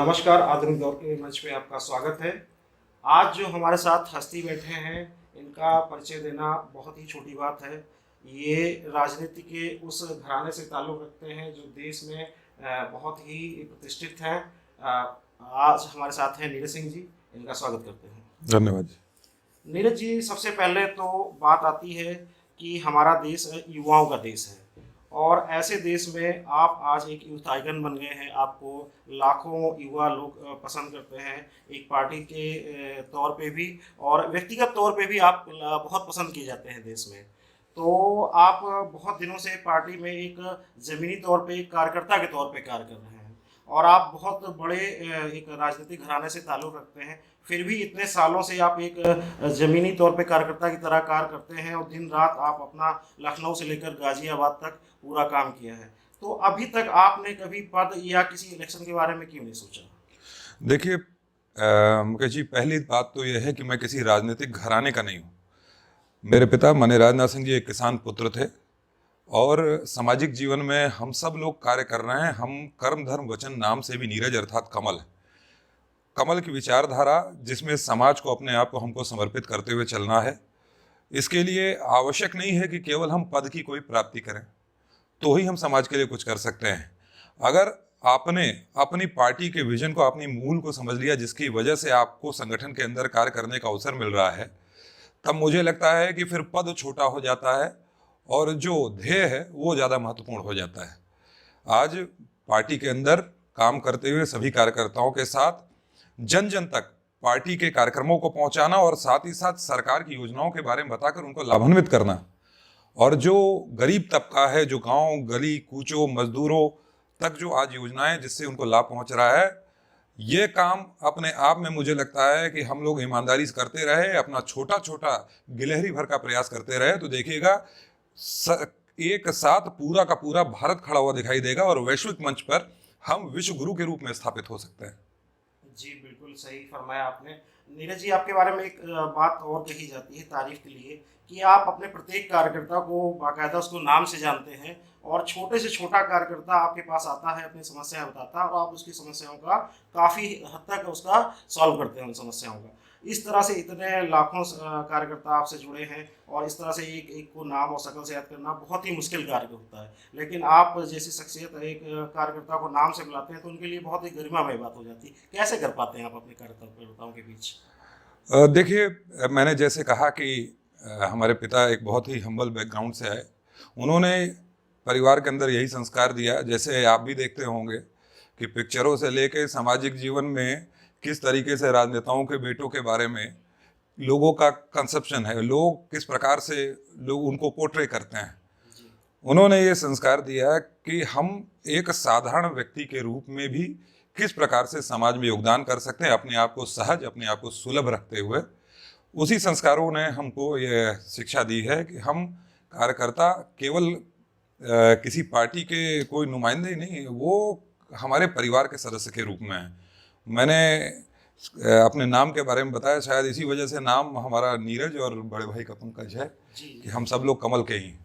नमस्कार, आधुनिक दौर के मंच पे आपका स्वागत है। आज जो हमारे साथ हस्ती बैठे हैं, इनका परिचय देना बहुत ही छोटी बात है। ये राजनीति के उस घराने से ताल्लुक़ रखते हैं जो देश में बहुत ही प्रतिष्ठित हैं। आज हमारे साथ हैं नीरज सिंह जी, इनका स्वागत करते हैं। धन्यवाद जी। नीरज जी, सबसे पहले तो बात आती है कि हमारा देश युवाओं का देश है और ऐसे देश में आप आज एक यूथ आइकन बन गए हैं। आपको लाखों युवा लोग पसंद करते हैं, एक पार्टी के तौर पे भी और व्यक्तिगत तौर पे भी आप बहुत पसंद किए जाते हैं देश में। तो आप बहुत दिनों से पार्टी में एक ज़मीनी तौर पे एक कार्यकर्ता के तौर पे कार्य कर रहे हैं और आप बहुत बड़े एक राजनीतिक घराने से ताल्लुक़ रखते हैं। फिर भी इतने सालों से आप एक ज़मीनी तौर पे कार्यकर्ता की तरह कार्य करते हैं और दिन रात आप अपना लखनऊ से लेकर गाज़ियाबाद तक पूरा काम किया है। तो अभी तक आपने कभी पद या किसी इलेक्शन के बारे में क्यों नहीं सोचा? देखिए मुकेश जी, पहली बात तो यह है कि मैं किसी राजनीतिक घराने का नहीं हूँ। मेरे पिता मनीराज नाथ सिंह जी एक किसान पुत्र थे और सामाजिक जीवन में हम सब लोग कार्य कर रहे हैं। हम कर्म धर्म वचन नाम से भी नीरज अर्थात कमल है। कमल की विचारधारा जिसमें समाज को अपने आप को हमको समर्पित करते हुए चलना है। इसके लिए आवश्यक नहीं है कि केवल हम पद की कोई प्राप्ति करें तो ही हम समाज के लिए कुछ कर सकते हैं। अगर आपने अपनी पार्टी के विजन को, अपनी मूल को समझ लिया जिसकी वजह से आपको संगठन के अंदर कार्य करने का अवसर मिल रहा है, तब मुझे लगता है कि फिर पद छोटा हो जाता है और जो ध्येय है वो ज़्यादा महत्वपूर्ण हो जाता है। आज पार्टी के अंदर काम करते हुए सभी कार्यकर्ताओं के साथ जन जन तक पार्टी के कार्यक्रमों को पहुंचाना और साथ ही साथ सरकार की योजनाओं के बारे में बताकर उनको लाभान्वित करना, और जो गरीब तबका है, जो गांव गली कूचों मजदूरों तक जो आज योजनाएं जिससे उनको लाभ पहुंच रहा है, ये काम अपने आप में मुझे लगता है कि हम लोग ईमानदारी से करते रहे, अपना छोटा छोटा गिलहरी भर का प्रयास करते रहे तो देखिएगा एक साथ पूरा का पूरा भारत खड़ा हुआ दिखाई देगा और वैश्विक मंच पर हम विश्व गुरु के रूप में स्थापित हो सकते हैं। जी, बिल्कुल सही फरमाया आपने। नीरज जी, आपके बारे में एक बात और कही जाती है तारीफ के लिए कि आप अपने प्रत्येक कार्यकर्ता को बाकायदा उसको नाम से जानते हैं और छोटे से छोटा कार्यकर्ता आपके पास आता है, अपनी समस्याएं बताता है और आप उसकी समस्याओं का काफ़ी हद तक उसका सॉल्व करते हैं उन समस्याओं का। इस तरह से इतने लाखों कार्यकर्ता आपसे जुड़े हैं और इस तरह से एक एक को नाम और शक्ल से याद करना बहुत ही मुश्किल कार्य होता है। लेकिन आप जैसी शख्सियत एक कार्यकर्ता को नाम से बुलाते हैं तो उनके लिए बहुत ही गरिमामय बात हो जाती है। कैसे कर पाते हैं आप अपने कार्यकर्ताओं के बीच? देखिए, मैंने जैसे कहा कि हमारे पिता एक बहुत ही हम्बल बैकग्राउंड से आए। उन्होंने परिवार के अंदर यही संस्कार दिया, जैसे आप भी देखते होंगे कि पिक्चरों से लेके सामाजिक जीवन में किस तरीके से राजनेताओं के बेटों के बारे में लोगों का कंसेप्शन है, लोग किस प्रकार से लोग उनको पोर्ट्रे करते हैं। उन्होंने ये संस्कार दिया कि हम एक साधारण व्यक्ति के रूप में भी किस प्रकार से समाज में योगदान कर सकते हैं, अपने आप को सहज, अपने आप को सुलभ रखते हुए। उसी संस्कारों ने हमको ये शिक्षा दी है कि हम कार्यकर्ता केवल किसी पार्टी के कोई नुमाइंदे ही नहीं, वो हमारे परिवार के सदस्य के रूप में हैं। मैंने अपने नाम के बारे में बताया, शायद इसी वजह से नाम हमारा नीरज और बड़े भाई का पंकज है कि हम सब लोग कमल के ही हैं।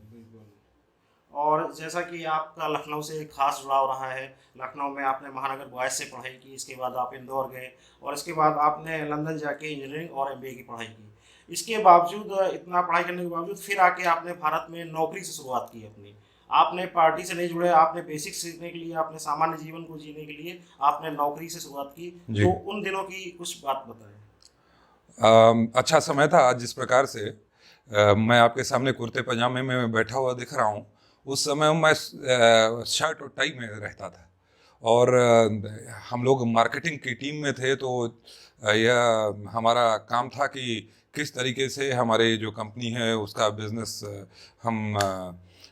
और जैसा कि आपका लखनऊ से एक खास जुड़ाव रहा है, लखनऊ में आपने महानगर बॉयज़ से पढ़ाई की, इसके बाद आप इंदौर गए और इसके बाद आपने लंदन जाके इंजीनियरिंग और एमबीए की पढ़ाई की। इसके बावजूद, इतना पढ़ाई करने के बावजूद फिर आके आपने भारत में नौकरी से शुरुआत की अपनी। आपने पार्टी से नहीं जुड़े, आपने बेसिक सीखने के लिए, आपने सामान्य जीवन को जीने के लिए आपने नौकरी से शुरुआत की। तो उन दिनों की कुछ बात बताएं। अच्छा समय था। आज जिस प्रकार से मैं आपके सामने कुर्ते पजामे में बैठा हुआ दिख रहा हूँ, उस समय मैं शर्ट और टाई में रहता था और हम लोग मार्केटिंग की टीम में थे। तो यह हमारा काम था कि किस तरीके से हमारे जो कंपनी है उसका बिजनेस हम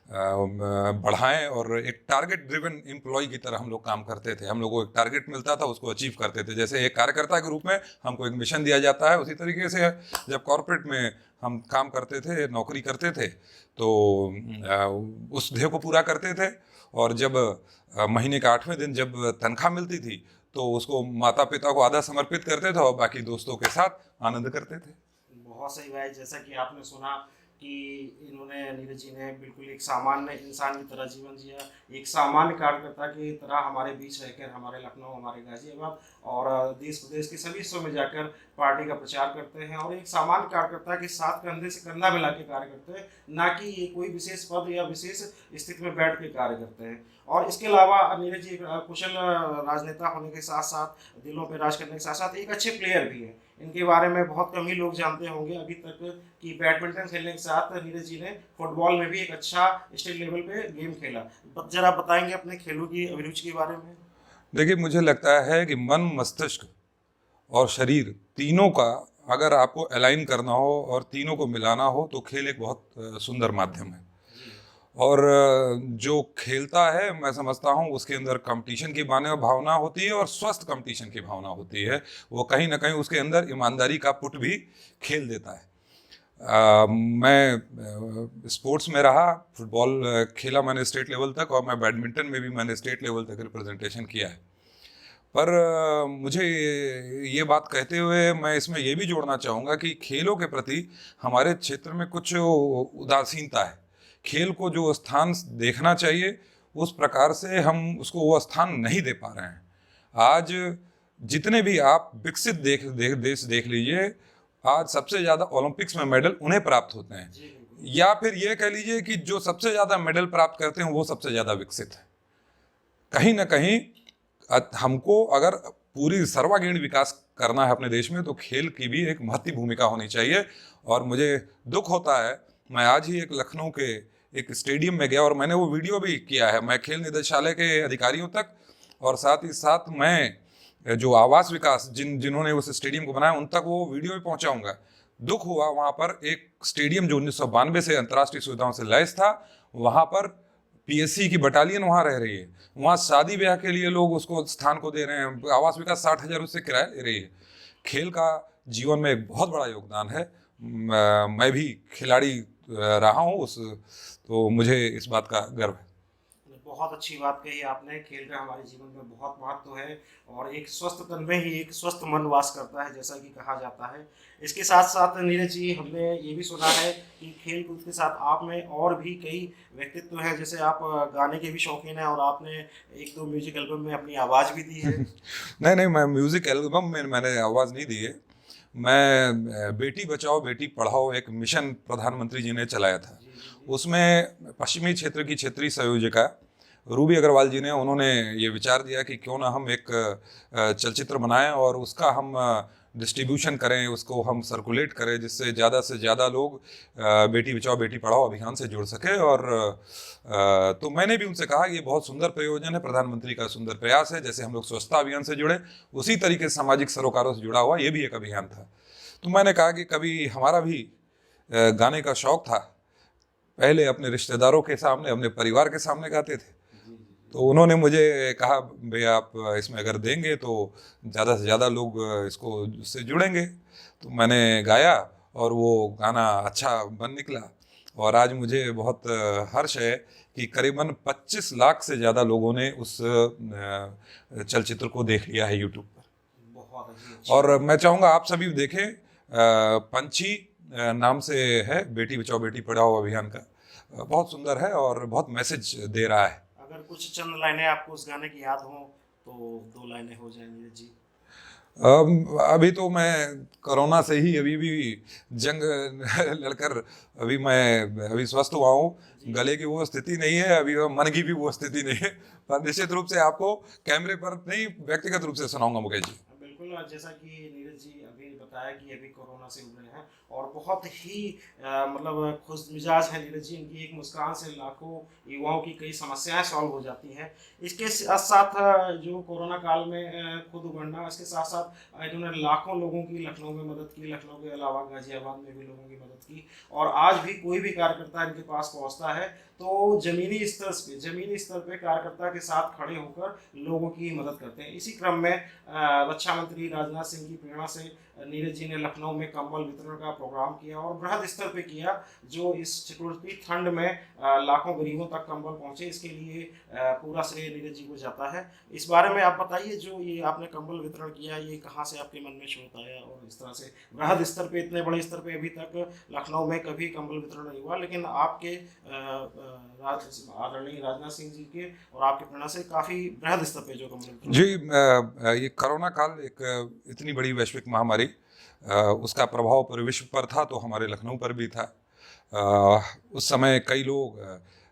बढ़ाएं और एक टारगेट ड्रिवन एम्प्लॉय की तरह हम लोग काम करते थे। हम लोग को एक टारगेट मिलता था, उसको अचीव करते थे। जैसे एक कार्यकर्ता के रूप में हमको एक मिशन दिया जाता है, उसी तरीके से जब कॉर्पोरेट में हम काम करते थे, नौकरी करते थे, तो उस ध्येय को पूरा करते थे। और जब महीने का 8वें दिन जब तनख्वाह मिलती थी तो उसको माता पिता को आधा समर्पित करते थे और बाकी दोस्तों के साथ आनंद करते थे। बहुत सही भाई, जैसा कि आपने सुना कि इन्होंने, नीरज जी ने बिल्कुल एक सामान्य इंसान की तरह जीवन जिया, एक सामान्य कार्यकर्ता की तरह हमारे बीच रहकर, हमारे लखनऊ, हमारे गाजियाबाद और देश प्रदेश के सभी हिस्सों में जाकर पार्टी का प्रचार करते हैं और एक सामान्य कार्यकर्ता के साथ कंधे से कंधा मिला के कार्य करते हैं, ना कि ये कोई विशेष पद या विशेष स्थिति में बैठ के कार्य करते हैं। और इसके अलावा नीरज जी कुशल राजनेता होने के साथ साथ, दिलों पे राज करने के साथ साथ एक अच्छे प्लेयर भी हैं। इनके बारे में बहुत कम ही लोग जानते होंगे अभी तक कि बैडमिंटन खेलने के साथ नीरज जी ने फुटबॉल में भी एक अच्छा स्टेट लेवल पे गेम खेला। जरा बताएंगे अपने खेलों की अभिरुचि के बारे में। देखिए, मुझे लगता है कि मन, मस्तिष्क और शरीर तीनों का अगर आपको अलाइन करना हो और तीनों को मिलाना हो तो खेल एक बहुत सुंदर माध्यम है। और जो खेलता है, मैं समझता हूँ उसके अंदर कंपटीशन की भावना होती है और स्वस्थ कंपटीशन की भावना होती है। वो कहीं ना कहीं उसके अंदर ईमानदारी का पुट भी खेल देता है। मैं स्पोर्ट्स में रहा, फुटबॉल खेला मैंने स्टेट लेवल तक, और मैं बैडमिंटन में भी मैंने स्टेट लेवल तक रिप्रेजेंटेशन किया है। पर मुझे ये बात कहते हुए मैं इसमें ये भी जोड़ना चाहूँगा कि खेलों के प्रति हमारे क्षेत्र में कुछ उदासीनता है। खेल को जो स्थान देखना चाहिए उस प्रकार से हम उसको वो स्थान नहीं दे पा रहे हैं। आज जितने भी आप विकसित देश देख लीजिए, आज सबसे ज़्यादा ओलंपिक्स में मेडल उन्हें प्राप्त होते हैं, या फिर ये कह लीजिए कि जो सबसे ज़्यादा मेडल प्राप्त करते हैं वो सबसे ज़्यादा विकसित है। कहीं ना कहीं हमको अगर पूरी सर्वांगीण विकास करना है अपने देश में तो खेल की भी एक महत्वपूर्ण भूमिका होनी चाहिए। और मुझे दुख होता है, मैं आज ही एक लखनऊ के एक स्टेडियम में गया और मैंने वो वीडियो भी किया है, मैं खेल निदेशालय के अधिकारियों तक और साथ ही साथ मैं जो आवास विकास जिन्होंने उस स्टेडियम को बनाया उन तक वो वीडियो भी पहुंचाऊंगा। दुख हुआ, वहाँ पर एक स्टेडियम जो 1992 से अंतर्राष्ट्रीय सुविधाओं से लैस था, वहाँ पर पीएससी की बटालियन वहाँ रह रही है, वहाँ शादी ब्याह के लिए लोग उसको स्थान को दे रहे हैं, आवास विकास 60,000 उससे किराया ले रही है। खेल का जीवन में एक बहुत बड़ा योगदान है। मैं भी खिलाड़ी रहा हूँ तो मुझे इस बात का गर्व है। बहुत अच्छी बात कही आपने। खेल का हमारे जीवन में बहुत महत्व है और एक स्वस्थ तन में ही एक स्वस्थ मन वास करता है, जैसा कि कहा जाता है। इसके साथ साथ नीरज जी, हमने ये भी सुना है कि खेल कूद के साथ आप में और भी कई व्यक्तित्व हैं, जैसे आप गाने के भी शौकीन हैं और आपने एक दो म्यूजिक एल्बम में अपनी आवाज़ भी दी है। नहीं, मैं म्यूजिक एल्बम में मैंने आवाज़ नहीं दी है। मैं बेटी बचाओ बेटी पढ़ाओ एक मिशन प्रधानमंत्री जी ने चलाया था, उसमें पश्चिमी क्षेत्र की क्षेत्रीय संयोजिका रूबी अग्रवाल जी ने, उन्होंने ये विचार दिया कि क्यों ना हम एक चलचित्र बनाएं और उसका हम डिस्ट्रीब्यूशन करें, उसको हम सर्कुलेट करें, जिससे ज़्यादा से ज़्यादा लोग बेटी बचाओ बेटी पढ़ाओ अभियान से जुड़ सके। और तो मैंने भी उनसे कहा ये बहुत सुंदर प्रयोजन है, प्रधानमंत्री का सुंदर प्रयास है। जैसे हम लोग स्वच्छता अभियान से जुड़े, उसी तरीके से सामाजिक सरोकारों से जुड़ा हुआ ये भी एक अभियान था। तो मैंने कहा कि कभी हमारा भी गाने का शौक़ था, पहले अपने रिश्तेदारों के सामने, अपने परिवार के सामने गाते थे। तो उन्होंने मुझे कहा भैया आप इसमें अगर देंगे तो ज़्यादा से ज़्यादा लोग इसको से जुड़ेंगे। तो मैंने गाया और वो गाना अच्छा बन निकला और आज मुझे बहुत हर्ष है कि करीबन 25 लाख से ज़्यादा लोगों ने उस चलचित्र को देख लिया है यूट्यूब पर। बहुत और मैं चाहूँगा आप सभी देखें। पंछी नाम से है बेटी बचाओ बेटी पढ़ाओ अभियान का, बहुत सुंदर है और बहुत मैसेज दे रहा है। अगर कुछ चंद लाइनें आपको उस गाने की याद हो तो 2 लाइनें हो जाएंगी जी। अभी तो मैं कोरोना से ही अभी भी जंग लड़कर अभी स्वस्थ हुआ हूँ। गले की वो स्थिति नहीं है अभी, मन की भी वो स्थिति नहीं है, पर निश्चित रूप से आपको कैमरे पर नहीं व्यक्तिगत रूप से सुनाऊंगा मुकेश जी। बिल्कुल, जैसा कि नीरज जी अभी बताया कि अभी कोरोना से उभरे हैं और बहुत ही मतलब खुश मिजाज है नीरज जी। इनकी एक मुस्कान से लाखों युवाओं की कई समस्याएं सॉल्व हो जाती हैं। इसके साथ साथ जो कोरोना काल में खुद उभरना, इसके साथ साथ इन्होंने लाखों लोगों की लखनऊ में मदद की, लखनऊ के अलावा गाजियाबाद में भी लोगों की मदद की। और आज भी कोई भी कार्यकर्ता इनके पास पहुंचता है तो जमीनी स्तर पे कार्यकर्ता के साथ खड़े होकर लोगों की मदद करते हैं। इसी क्रम में रक्षा मंत्री राजनाथ सिंह की प्रेरणा से नीरज जी ने लखनऊ में कंबल वितरण का प्रोग्राम किया और बृहद स्तर पे किया, जो इस चतुर्थी ठंड में लाखों गरीबों तक कंबल पहुंचे। इसके लिए पूरा श्रेय नीरज जी को जाता है। इस बारे में आप बताइए, जो ये आपने कंबल वितरण किया, ये कहाँ से आपके मन में शोध आया और इस तरह से बृहद स्तर पे, इतने बड़े स्तर पे अभी तक लखनऊ में कभी कंबल वितरण नहीं हुआ, लेकिन आपके आदरणीय राजनाथ सिंह जी के और आपके प्रेरणा से काफ़ी बृहद स्तर पे जो कंबल वितरण। जी, ये कोरोना काल एक इतनी बड़ी वैश्विक महामारी, उसका प्रभाव पूरे विश्व पर था, तो हमारे लखनऊ पर भी था। उस समय कई लोग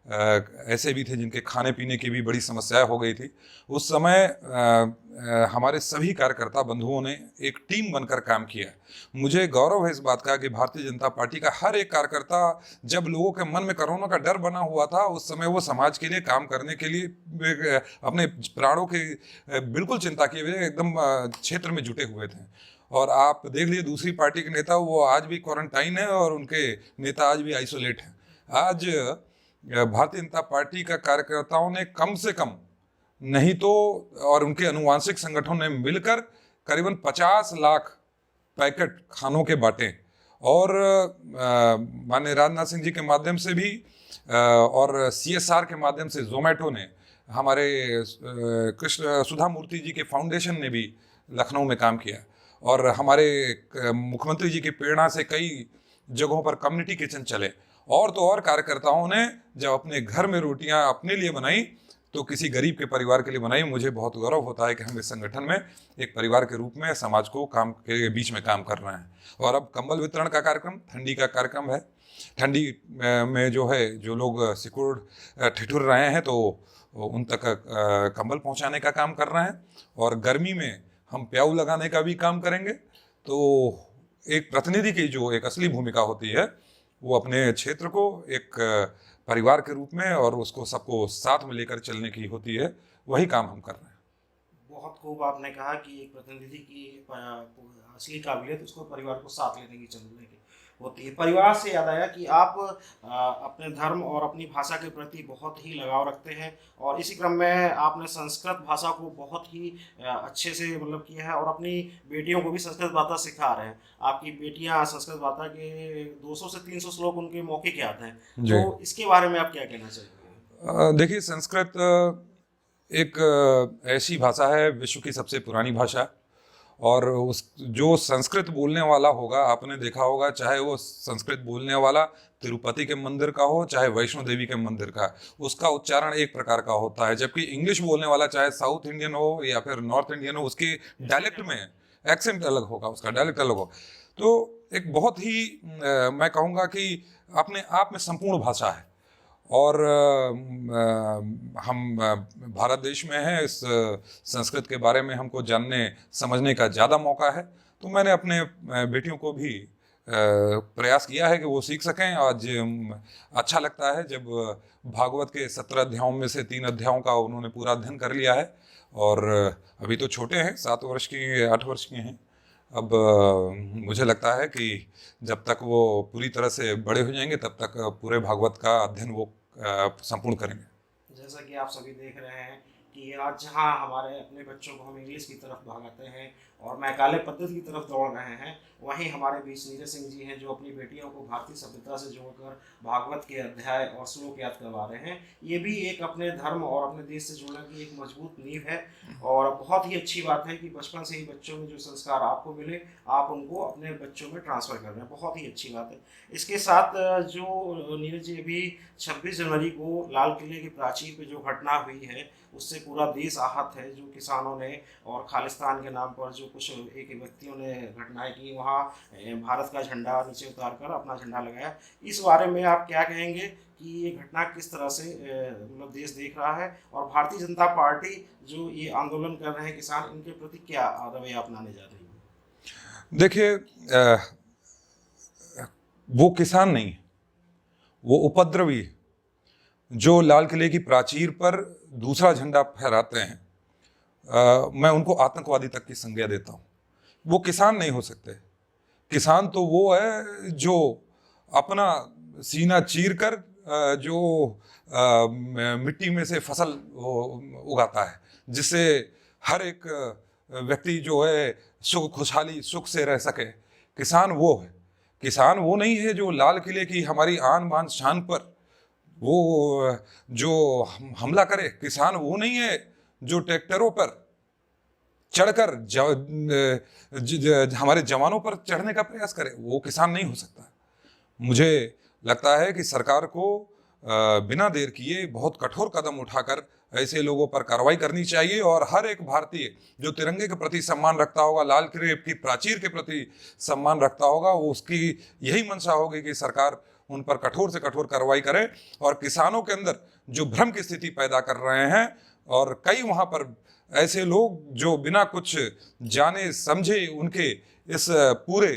ऐसे भी थे जिनके खाने पीने की भी बड़ी समस्याएं हो गई थी। उस समय हमारे सभी कार्यकर्ता बंधुओं ने एक टीम बनकर काम किया। मुझे गौरव है इस बात का कि भारतीय जनता पार्टी का हर एक कार्यकर्ता, जब लोगों के मन में कोरोना का डर बना हुआ था, उस समय वो समाज के लिए काम करने के लिए अपने प्राणों की बिल्कुल चिंता किए हुए एकदम क्षेत्र में जुटे हुए थे। और आप देख लीजिए दूसरी पार्टी के नेता, वो आज भी क्वारंटाइन है और उनके नेता आज भी आइसोलेट हैं। आज भारतीय जनता पार्टी का कार्यकर्ताओं ने कम से कम नहीं तो, और उनके अनुवांशिक संगठनों ने मिलकर करीबन 50 लाख पैकेट खानों के बांटे। और माननीय राजनाथ सिंह जी के माध्यम से भी और CSR के माध्यम से जोमेटो ने, हमारे कृष्ण सुधा मूर्ति जी के फाउंडेशन ने भी लखनऊ में काम किया, और हमारे मुख्यमंत्री जी की प्रेरणा से कई जगहों पर कम्युनिटी किचन चले। और तो और कार्यकर्ताओं ने जब अपने घर में रोटियां अपने लिए बनाई तो किसी गरीब के परिवार के लिए बनाई। मुझे बहुत गौरव होता है कि हम इस संगठन में एक परिवार के रूप में समाज को काम के बीच में काम कर रहे हैं। और अब कंबल वितरण का कार्यक्रम, ठंडी का कार्यक्रम है। ठंडी में जो है, जो लोग सिकुड़ ठिठुर रहे हैं तो उन तक कंबल पहुंचाने का काम कर रहे हैं, और गर्मी में हम प्याऊ लगाने का भी काम करेंगे। तो एक प्रतिनिधि की जो एक असली भूमिका होती है, वो अपने क्षेत्र को एक परिवार के रूप में और उसको सबको साथ में लेकर चलने की होती है, वही काम हम कर रहे हैं। बहुत खूब आपने कहा कि एक प्रतिनिधि की असली काबिलियत उसको परिवार को साथ लेने की, चलने की होती है। परिवार से याद आया कि आप अपने धर्म और अपनी भाषा के प्रति बहुत ही लगाव रखते हैं, और इसी क्रम में आपने संस्कृत भाषा को बहुत ही अच्छे से मतलब किया है, और अपनी बेटियों को भी संस्कृत भाषा सिखा रहे हैं। आपकी बेटियां संस्कृत भाषा के 200 से 300 श्लोक उनके मौखिक याद हैं, तो इसके बारे में आप क्या कहना चाहेंगे? देखिए, संस्कृत एक ऐसी भाषा है, विश्व की सबसे पुरानी भाषा, और उस जो संस्कृत बोलने वाला होगा, आपने देखा होगा, चाहे वो संस्कृत बोलने वाला तिरुपति के मंदिर का हो, चाहे वैष्णो देवी के मंदिर का, उसका उच्चारण एक प्रकार का होता है। जबकि इंग्लिश बोलने वाला, चाहे साउथ इंडियन हो या फिर नॉर्थ इंडियन हो, उसके डायलेक्ट में एक्सेंट अलग होगा, उसका डायलेक्ट अलग होगा। तो एक बहुत ही मैं कहूँगा कि अपने आप में संपूर्ण भाषा है। और हम भारत देश में हैं, इस संस्कृत के बारे में हमको जानने समझने का ज़्यादा मौका है। तो मैंने अपने बेटियों को भी प्रयास किया है कि वो सीख सकें। आज अच्छा लगता है जब भागवत के 17 अध्यायों में से 3 अध्यायों का उन्होंने पूरा अध्ययन कर लिया है, और अभी तो छोटे हैं, 7 वर्ष की 8 वर्ष के हैं। अब मुझे लगता है कि जब तक वो पूरी तरह से बड़े हो जाएंगे, तब तक पूरे भागवत का अध्ययन वो संपूर्ण करेंगे। जैसा कि आप सभी देख रहे हैं कि आज जहाँ हमारे अपने बच्चों को हम इंग्लिश की तरफ भागाते हैं और मैकाले पद्धति की तरफ दौड़ रहे हैं, वहीं हमारे बीच नीरज सिंह जी हैं जो अपनी बेटियों को भारतीय सभ्यता से जोड़कर भागवत के अध्याय और श्लोक याद करवा रहे हैं। ये भी एक अपने धर्म और अपने देश से जुड़ने की एक मजबूत नींव है, और बहुत ही अच्छी बात है कि बचपन से ही बच्चों में जो संस्कार आपको मिले, आप उनको अपने बच्चों में ट्रांसफ़र कर रहे हैं, बहुत ही अच्छी बात है। इसके साथ जो नीरज जी, अभी 26 जनवरी को लाल किले की प्राचीर पर जो घटना हुई है, उससे पूरा देश आहत है। जो किसानों ने और खालिस्तान के नाम पर जो कुछ एक व्यक्तियों ने घटनाएं की, वहाँ भारत का झंडा नीचे उतारकर अपना झंडा लगाया, इस बारे में आप क्या कहेंगे कि ये घटना किस तरह से मतलब देश देख रहा है, और भारतीय जनता पार्टी जो ये आंदोलन कर रहे हैं किसान, इनके प्रति क्या रवैया अपनाने जा रही है? देखिए, वो किसान नहीं, वो उपद्रवी जो लाल किले की प्राचीर पर दूसरा झंडा फहराते हैं, मैं उनको आतंकवादी तक की संज्ञा देता हूँ। वो किसान नहीं हो सकते। किसान तो वो है जो अपना सीना चीर कर जो मिट्टी में से फसल उगाता है, जिससे हर एक व्यक्ति जो है सुख खुशहाली सुख से रह सके। किसान वो है। किसान वो नहीं है जो लाल किले की हमारी आन बान शान पर वो जो हमला करे। किसान वो नहीं है जो ट्रैक्टरों पर चढ़कर हमारे जवानों पर चढ़ने का प्रयास करे, वो किसान नहीं हो सकता। मुझे लगता है कि सरकार को बिना देर किए बहुत कठोर कदम उठाकर ऐसे लोगों पर कार्रवाई करनी चाहिए, और हर एक भारतीय जो तिरंगे के प्रति सम्मान रखता होगा, लाल किले की प्राचीर के प्रति सम्मान रखता होगा, वो उसकी यही मंशा होगी कि सरकार उन पर कठोर से कठोर कार्रवाई करे। और किसानों के अंदर जो भ्रम की स्थिति पैदा कर रहे हैं, और कई वहाँ पर ऐसे लोग जो बिना कुछ जाने समझे उनके इस पूरे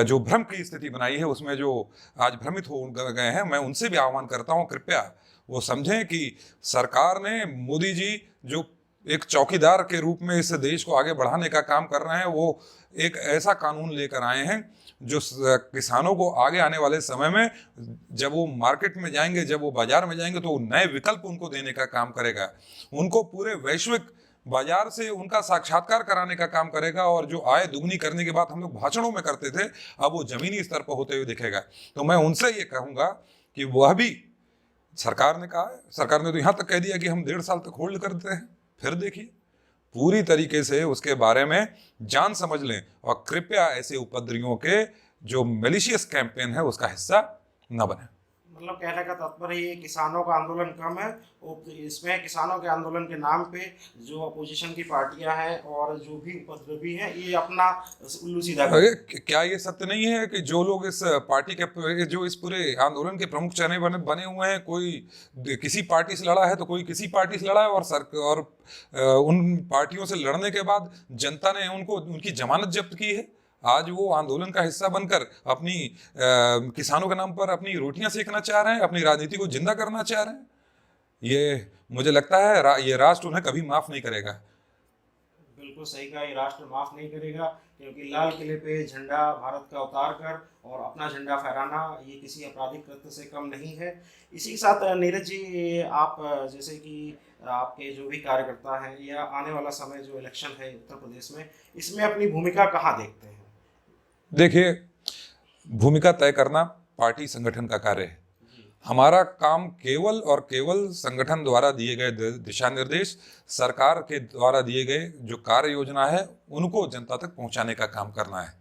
जो भ्रम की स्थिति बनाई है उसमें जो आज भ्रमित हो गए हैं, मैं उनसे भी आह्वान करता हूं कृपया वो समझें कि सरकार ने, मोदी जी जो एक चौकीदार के रूप में इस देश को आगे बढ़ाने का काम कर रहे हैं, वो एक ऐसा कानून लेकर आए हैं जो किसानों को आगे आने वाले समय में जब वो मार्केट में जाएंगे, जब वो बाजार में जाएंगे, तो नए विकल्प उनको देने का काम करेगा, उनको पूरे वैश्विक बाजार से उनका साक्षात्कार कराने का काम करेगा। और जो आय दुगनी करने की बात हम लोग भाषणों में करते थे, अब वो जमीनी स्तर पर होते हुए दिखेगा। तो मैं उनसे ये कहूंगा कि वह भी, सरकार ने कहा है, सरकार ने तो यहाँ तक कह दिया कि हम 1.5 साल तक होल्ड कर देते हैं, फिर देखिए पूरी तरीके से उसके बारे में जान समझ लें, और कृपया ऐसे उपद्रवियों के जो मैलिशियस कैंपेन है उसका हिस्सा न बने। मतलब कहने का तात्पर्य ये, किसानों का आंदोलन कम है, इसमें किसानों के आंदोलन के नाम पे जो अपोजिशन की पार्टियां हैं और जो भी उपद्रवी हैं, ये अपना उल्लू सीधा क्या ये सत्य नहीं है कि जो लोग इस पार्टी के, जो इस पूरे आंदोलन के प्रमुख चेहरे बने हुए हैं, कोई किसी पार्टी से लड़ा है तो कोई किसी पार्टी से लड़ा है, और उन पार्टियों से लड़ने के बाद जनता ने उनकी जमानत जब्त की है। आज वो आंदोलन का हिस्सा बनकर अपनी किसानों के नाम पर अपनी रोटियां सेकना चाह रहे हैं, अपनी राजनीति को जिंदा करना चाह रहे हैं। ये मुझे लगता है ये राष्ट्र उन्हें कभी माफ नहीं करेगा। बिल्कुल सही कहा, ये राष्ट्र माफ नहीं करेगा, क्योंकि लाल किले पे झंडा भारत का उतार कर और अपना झंडा फहराना ये किसी आपराधिक कृत्य से कम नहीं है। इसी के साथ नीरज जी, आप जैसे कि आपके जो भी कार्यकर्ता हैं, या आने वाला समय जो इलेक्शन है उत्तर प्रदेश में, इसमें अपनी भूमिका कहाँ देखते हैं? देखिए, भूमिका तय करना पार्टी संगठन का कार्य है। हमारा काम केवल और केवल संगठन द्वारा दिए गए दिशा निर्देश, सरकार के द्वारा दिए गए जो कार्य योजना है, उनको जनता तक पहुंचाने का काम करना है।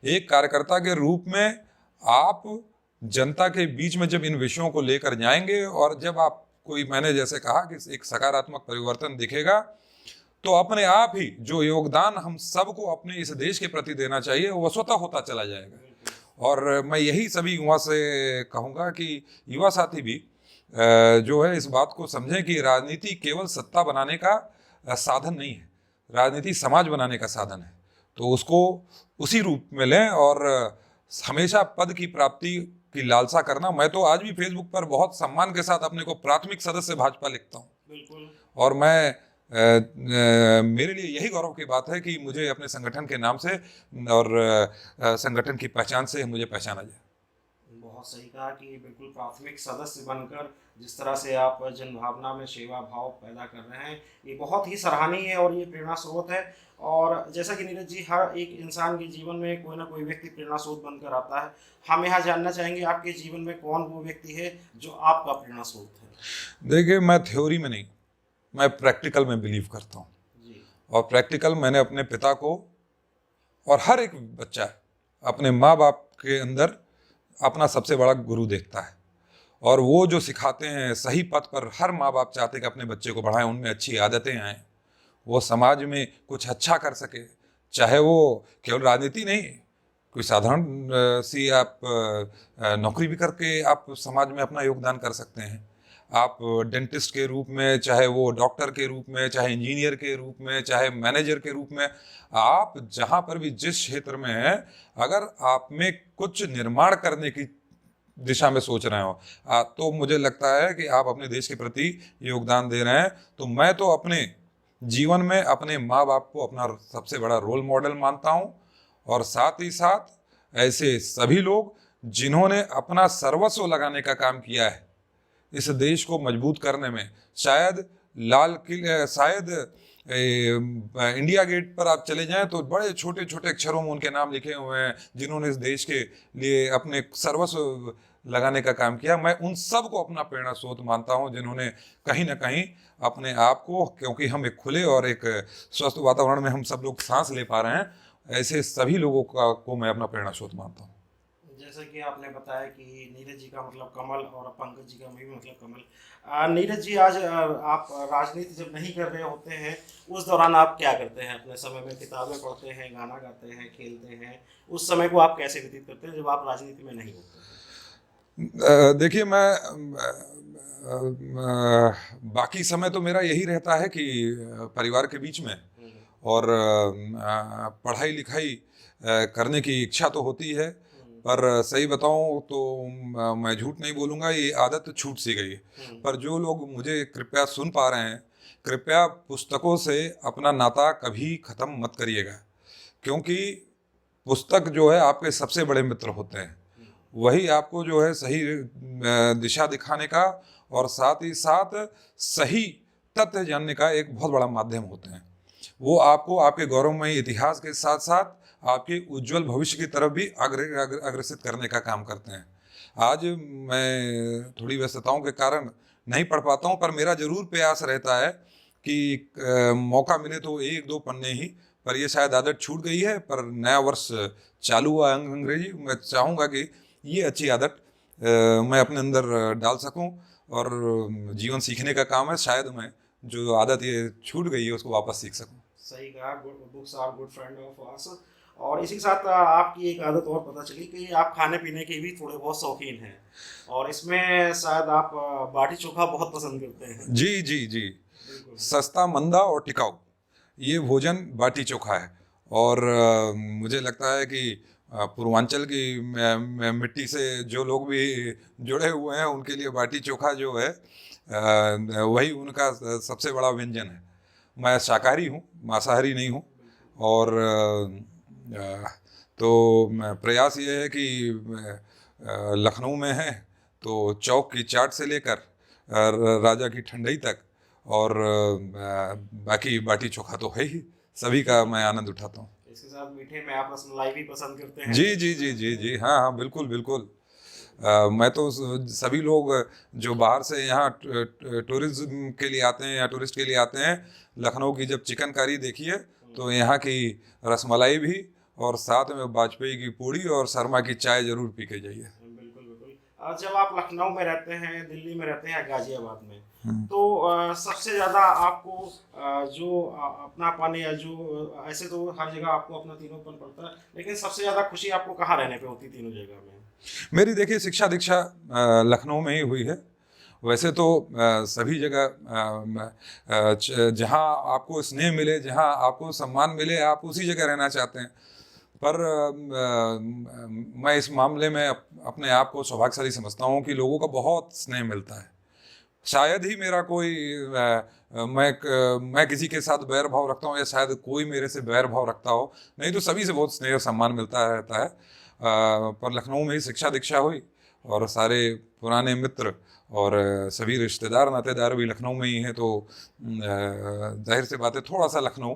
एक कार्यकर्ता के रूप में आप जनता के बीच में जब इन विषयों को लेकर जाएंगे, और जब आप कोई, मैंने जैसे कहा कि एक सकारात्मक परिवर्तन दिखेगा, तो अपने आप ही जो योगदान हम सबको अपने इस देश के प्रति देना चाहिए वो स्वतः होता चला जाएगा। और मैं यही सभी युवा से कहूँगा कि युवा साथी भी जो है इस बात को समझें कि राजनीति केवल सत्ता बनाने का साधन नहीं है, राजनीति समाज बनाने का साधन है। तो उसको उसी रूप में लें, और हमेशा पद की प्राप्ति की लालसा करना। मैं तो आज भी फेसबुक पर बहुत सम्मान के साथ अपने को प्राथमिक सदस्य भाजपा लिखता हूँ, बिल्कुल। और मैं मेरे लिए यही गौरव की बात है कि मुझे अपने संगठन के नाम से और संगठन की पहचान से मुझे पहचाना जाए। बहुत सही कहा कि बिल्कुल प्राथमिक सदस्य बनकर जिस तरह से आप जन भावना में सेवा भाव पैदा कर रहे हैं, ये बहुत ही सराहनीय है और ये प्रेरणा स्रोत है। और जैसा कि नीरज जी, हर एक इंसान के जीवन में कोई ना कोई व्यक्ति प्रेरणा स्रोत बनकर आता है। हम यहाँ जानना चाहेंगे आपके जीवन में कौन वो व्यक्ति है जो आपका प्रेरणा स्रोत है? देखिए, मैं थ्योरी में नहीं, मैं प्रैक्टिकल में बिलीव करता हूँ। और प्रैक्टिकल मैंने अपने पिता को, और हर एक बच्चा अपने माँ बाप के अंदर अपना सबसे बड़ा गुरु देखता है, और वो जो सिखाते हैं सही पथ पर हर माँ बाप चाहते हैं कि अपने बच्चे को बढ़ाएं, उनमें अच्छी आदतें आएँ, वो समाज में कुछ अच्छा कर सके। चाहे वो केवल राजनीति नहीं, कोई साधारण सी आप नौकरी भी करके आप समाज में अपना योगदान कर सकते हैं। आप डेंटिस्ट के रूप में, चाहे वो डॉक्टर के रूप में, चाहे इंजीनियर के रूप में, चाहे मैनेजर के रूप में, आप जहाँ पर भी जिस क्षेत्र में हैं, अगर आप में कुछ निर्माण करने की दिशा में सोच रहे हो, तो मुझे लगता है कि आप अपने देश के प्रति योगदान दे रहे हैं। तो मैं तो अपने जीवन में अपने माँ बाप को अपना सबसे बड़ा रोल मॉडल मानता हूँ, और साथ ही साथ ऐसे सभी लोग जिन्होंने अपना सर्वस्व लगाने का काम किया है इस देश को मजबूत करने में। शायद इंडिया गेट पर आप चले जाएं तो बड़े छोटे छोटे अक्षरों में उनके नाम लिखे हुए हैं, जिन्होंने इस देश के लिए अपने सर्वस्व लगाने का काम किया। मैं उन सब को अपना प्रेरणा स्रोत मानता हूं, जिन्होंने कहीं ना कहीं अपने आप को, क्योंकि हम एक खुले और एक स्वस्थ वातावरण में हम सब लोग सांस ले पा रहे हैं, ऐसे सभी लोगों को मैं अपना प्रेरणा स्रोत मानता हूँ। जैसा कि आपने बताया कि नीरज जी का मतलब कमल और पंकज जी का भी मतलब कमल। नीरज जी, आज आप राजनीति जब नहीं कर रहे होते हैं, उस दौरान आप क्या करते हैं? अपने समय में किताबें पढ़ते हैं, गाना गाते हैं, खेलते हैं? उस समय को आप कैसे व्यतीत करते हैं जब आप राजनीति में नहीं होते हैं? देखिए, मैं बाकी समय तो मेरा यही रहता है कि परिवार के बीच में, और पढ़ाई लिखाई करने की इच्छा तो होती है, पर सही बताऊं तो मैं झूठ नहीं बोलूँगा, ये आदत छूट सी गई है। पर जो लोग मुझे कृपया सुन पा रहे हैं, कृपया पुस्तकों से अपना नाता कभी ख़त्म मत करिएगा, क्योंकि पुस्तक जो है आपके सबसे बड़े मित्र होते हैं। वही आपको जो है सही दिशा दिखाने का और साथ ही साथ सही तथ्य जानने का एक बहुत बड़ा माध्यम होते हैं। वो आपको आपके गौरवमयी इतिहास के साथ साथ आपके उज्जवल भविष्य की तरफ भी अग्रसित करने का काम करते हैं। आज मैं थोड़ी व्यस्तताओं के कारण नहीं पढ़ पाता हूँ, पर मेरा जरूर प्रयास रहता है कि मौका मिले तो एक दो पन्ने ही, पर ये शायद आदत छूट गई है। पर नया वर्ष चालू हुआ अंग्रेजी, मैं चाहूँगा कि ये अच्छी आदत मैं अपने अंदर डाल सकूं, और जीवन सीखने का काम है, शायद मैं जो आदत ये छूट गई है उसको वापस सीख सकूं। सही कहा, books are good friend of us. और इसी के साथ आपकी एक आदत और पता चली कि आप खाने पीने के भी थोड़े बहुत शौकीन हैं, और इसमें शायद आप बाटी चोखा बहुत पसंद करते हैं। जी जी जी, बिल्कुल। सस्ता, मंदा और टिकाऊ ये भोजन बाटी चोखा है। और मुझे लगता है कि पूर्वांचल की मिट्टी से जो लोग भी जुड़े हुए हैं, उनके लिए बाटी चोखा जो है वही उनका सबसे बड़ा व्यंजन है। मैं शाकाहारी हूँ, मांसाहारी नहीं हूँ। और तो प्रयास ये है कि लखनऊ में है तो चौक की चाट से लेकर राजा की ठंडई तक, और बाकी बाटी चोखा तो है ही, सभी का मैं आनंद उठाता हूँ। इसके साथ मीठे में आप रसमलाई भी पसंद करते हैं? जी जी जी जी जी, हाँ हाँ, बिल्कुल बिल्कुल। मैं तो सभी लोग जो बाहर से यहाँ टूरिज्म के लिए आते हैं या टूरिस्ट के लिए आते हैं, लखनऊ की जब चिकनकारी देखिए तो यहाँ की रसमलाई भी, और साथ में वाजपेयी की पूड़ी और शर्मा की चाय जरूर पी के जाइए। बिल्कुल बिल्कुल। जब आप लखनऊ में रहते हैं, दिल्ली में रहते हैं या गाजियाबाद में, तो सबसे ज़्यादा आपको जो अपनापन, या जो ऐसे तो हर जगह आपको अपना तीनोंपन पड़ता है, लेकिन सबसे ज़्यादा खुशी आपको कहाँ रहने पे होती तीनों जगह में? मेरी देखिए शिक्षा दीक्षा लखनऊ में ही हुई है। वैसे तो सभी जगह जहाँ आपको स्नेह मिले, जहाँ आपको सम्मान मिले, आप उसी जगह रहना चाहते हैं। पर मैं इस मामले में अपने आप को सौभाग्यशाली समझता हूँ कि लोगों का बहुत स्नेह मिलता है। शायद ही मेरा कोई मैं किसी के साथ बैर भाव रखता हूँ, या शायद कोई मेरे से बैर भाव रखता हो, नहीं तो सभी से बहुत स्नेह और सम्मान मिलता रहता है। पर लखनऊ में ही शिक्षा दीक्षा हुई, और सारे पुराने मित्र और सभी रिश्तेदार नातेदार भी लखनऊ में ही हैं, तो जाहिर सी बात है थोड़ा सा लखनऊ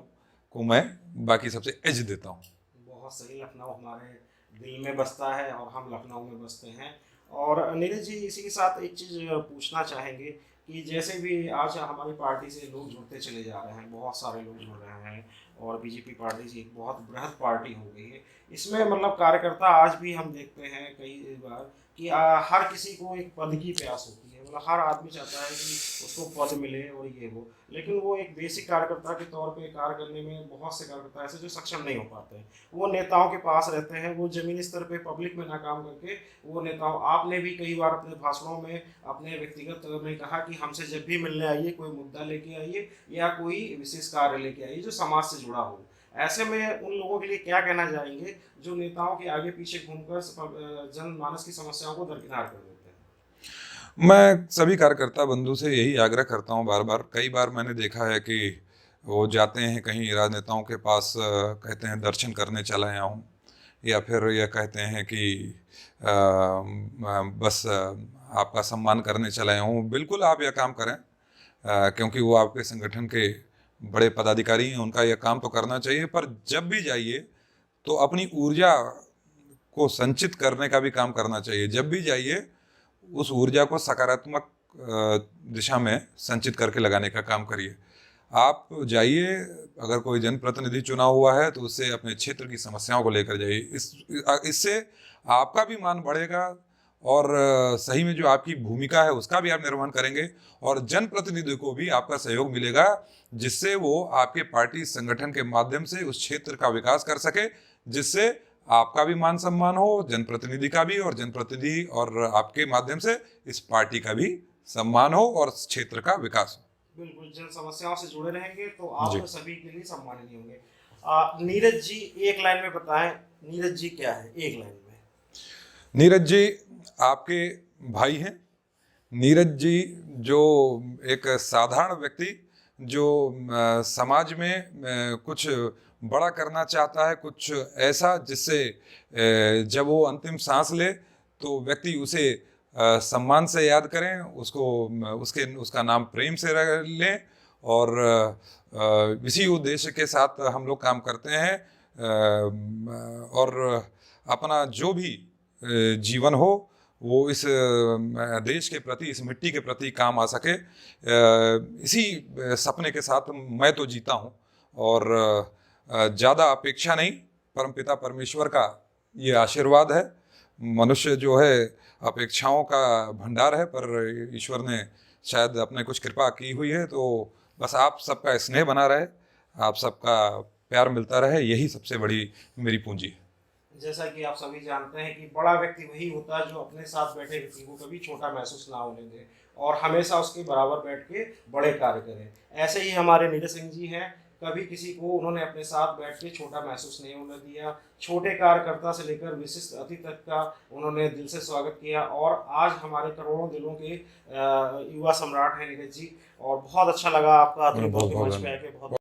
को मैं बाकी सबसे एज देता हूँ। बहुत सही। लखनऊ हमारे दिल में बसता है और हम लखनऊ में बसते हैं। और नीरज जी, इसी के साथ एक चीज़ पूछना चाहेंगे कि जैसे भी आज हमारी पार्टी से लोग जुड़ते चले जा रहे हैं, बहुत सारे लोग जुड़ रहे हैं, और बीजेपी पार्टी से एक बहुत बृहद पार्टी हो गई है। इसमें मतलब कार्यकर्ता आज भी हम देखते हैं कई बार कि हर किसी को एक पद की प्यास होती है, मतलब हर आदमी चाहता है कि उसको पद मिले और ये हो, लेकिन वो एक बेसिक कार्यकर्ता के तौर पे कार्य करने में बहुत से कार्यकर्ता ऐसे जो सक्षम नहीं हो पाते हैं। वो नेताओं के पास रहते हैं, वो जमीनी स्तर पे पब्लिक में नाकाम करके वो नेताओं, आपने भी कई बार अपने भाषणों में अपने व्यक्तिगत में कहा कि हमसे जब भी मिलने आइए, कोई मुद्दा लेके आइए या कोई विशेष कार्य लेके आइए जो समाज से जुड़ा हो। ऐसे में उन लोगों के लिए क्या कहना चाहेंगे जो नेताओं के आगे पीछे घूमकर जनमानस की समस्याओं को दरकिनार कर देते हैं? मैं सभी कार्यकर्ता बंधु से यही आग्रह करता हूँ, बार बार, कई बार मैंने देखा है कि वो जाते हैं कहीं राजनेताओं के पास, कहते हैं दर्शन करने चला आया हूँ, या फिर यह कहते हैं कि बस आपका सम्मान करने चला आया हूँ। बिल्कुल आप यह काम करें, क्योंकि वो आपके संगठन के बड़े पदाधिकारी हैं, उनका यह काम तो करना चाहिए, पर जब भी जाइए तो अपनी ऊर्जा को संचित करने का भी काम करना चाहिए। जब भी जाइए उस ऊर्जा को सकारात्मक दिशा में संचित करके लगाने का काम करिए। आप जाइए, अगर कोई जनप्रतिनिधि चुना हुआ है तो उससे अपने क्षेत्र की समस्याओं को लेकर जाइए। इससे आपका भी मान बढ़ेगा और सही में जो आपकी भूमिका है उसका भी आप निर्वहन करेंगे, और जनप्रतिनिधि को भी आपका सहयोग मिलेगा, जिससे वो आपके पार्टी संगठन के माध्यम से उस क्षेत्र का विकास कर सके, जिससे आपका भी मान सम्मान हो, जनप्रतिनिधि का भी, और जनप्रतिनिधि और आपके माध्यम से इस पार्टी का भी सम्मान हो और क्षेत्र का विकास हो। बिल्कुल, जन समस्याओं से जुड़े रहेंगे तो आप सभी के लिए सम्माननीय होंगे। नीरज जी, एक लाइन में बताएं, नीरज जी क्या है, एक लाइन में। नीरज जी आपके भाई हैं। नीरज जी जो एक साधारण व्यक्ति जो समाज में कुछ बड़ा करना चाहता है, कुछ ऐसा जिससे जब वो अंतिम सांस ले तो व्यक्ति उसे सम्मान से याद करें, उसका नाम प्रेम से लें, और इसी उद्देश्य के साथ हम लोग काम करते हैं। और अपना जो भी जीवन हो वो इस देश के प्रति, इस मिट्टी के प्रति काम आ सके, इसी सपने के साथ मैं तो जीता हूँ। और ज़्यादा अपेक्षा नहीं, परमपिता परमेश्वर का ये आशीर्वाद है। मनुष्य जो है अपेक्षाओं का भंडार है, पर ईश्वर ने शायद अपने कुछ कृपा की हुई है। तो बस आप सबका स्नेह बना रहे, आप सबका प्यार मिलता रहे, यही सबसे बड़ी मेरी पूंजी है। जैसा कि आप सभी जानते हैं कि बड़ा व्यक्ति वही होता है जो अपने साथ बैठे व्यक्ति को कभी छोटा महसूस ना होने दे और हमेशा उसके बराबर बैठ के बड़े कार्य करें। ऐसे ही हमारे नीरज सिंह जी हैं, कभी किसी को उन्होंने अपने साथ बैठ के छोटा महसूस नहीं होने दिया। छोटे कार्यकर्ता से लेकर विशिष्ट अतिथि तक का उन्होंने दिल से स्वागत किया, और आज हमारे करोड़ों दिलों के युवा सम्राट हैं नीरज जी। और बहुत अच्छा लगा आपका मंच पे आके, बहुत